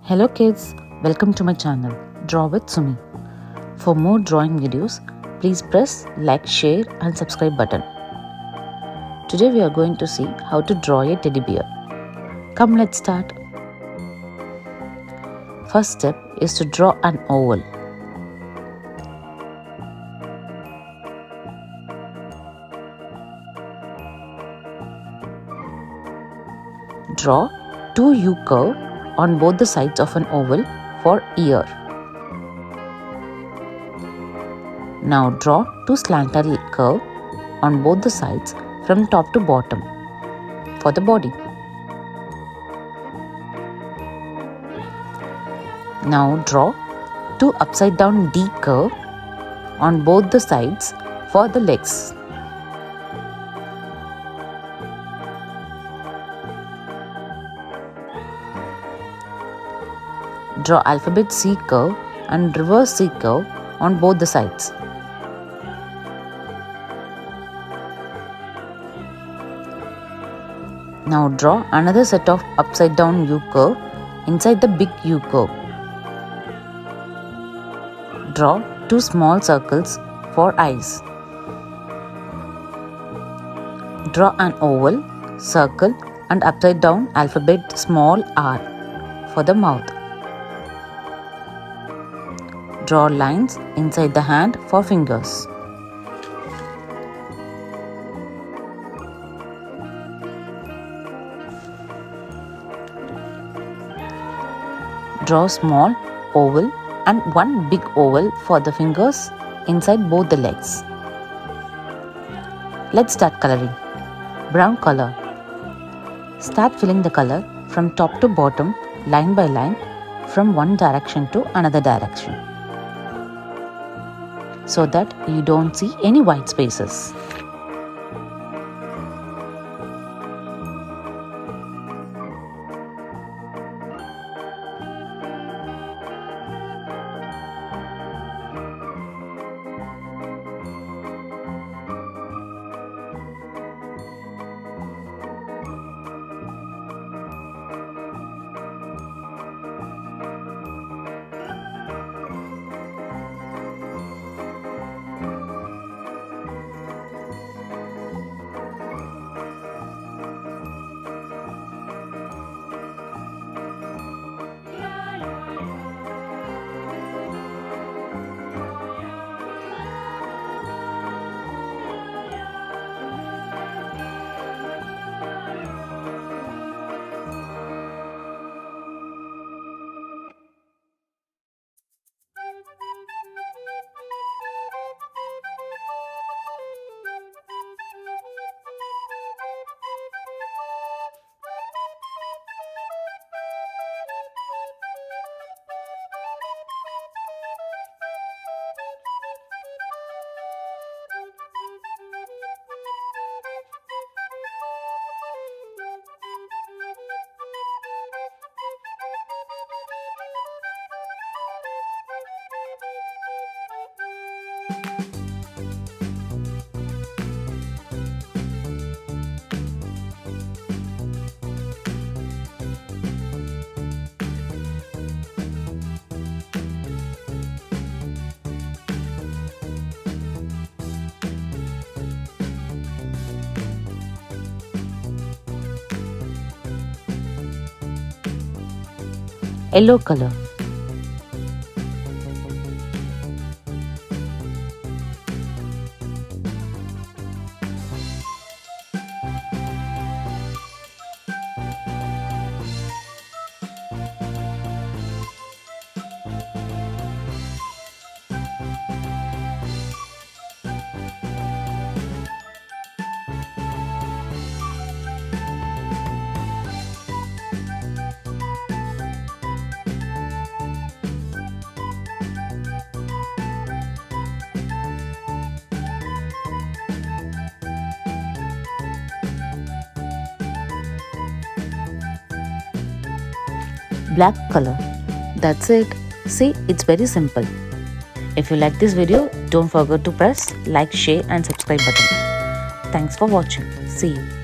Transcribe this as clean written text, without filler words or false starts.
Hello kids, welcome to my channel Draw with Sumi. For more drawing videos, please press like, share and subscribe button. Today we are going to see how to draw a teddy bear. Come, let's start. First step is to draw an oval. Draw two U-curve on both the sides of an oval for ear. Now draw two slanted curve on both the sides from top to bottom for the body. Now draw two upside down D curve on both the sides for the legs. Draw alphabet C curve and reverse C curve on both the sides. Now draw another set of upside down U curve inside the big U curve. Draw two small circles for eyes. Draw an oval, circle and upside down alphabet small r for the mouth. Draw lines inside the hand for fingers. Draw small oval and one big oval for the fingers inside both the legs. Let's start coloring. Brown color. Start filling the color from top to bottom, line by line, from one direction to another direction, so that you don't see any white spaces. Yellow color. Black color. That's it. See, it's very simple. If you like this video, don't forget to press like, share and subscribe button. Thanks for watching. See you.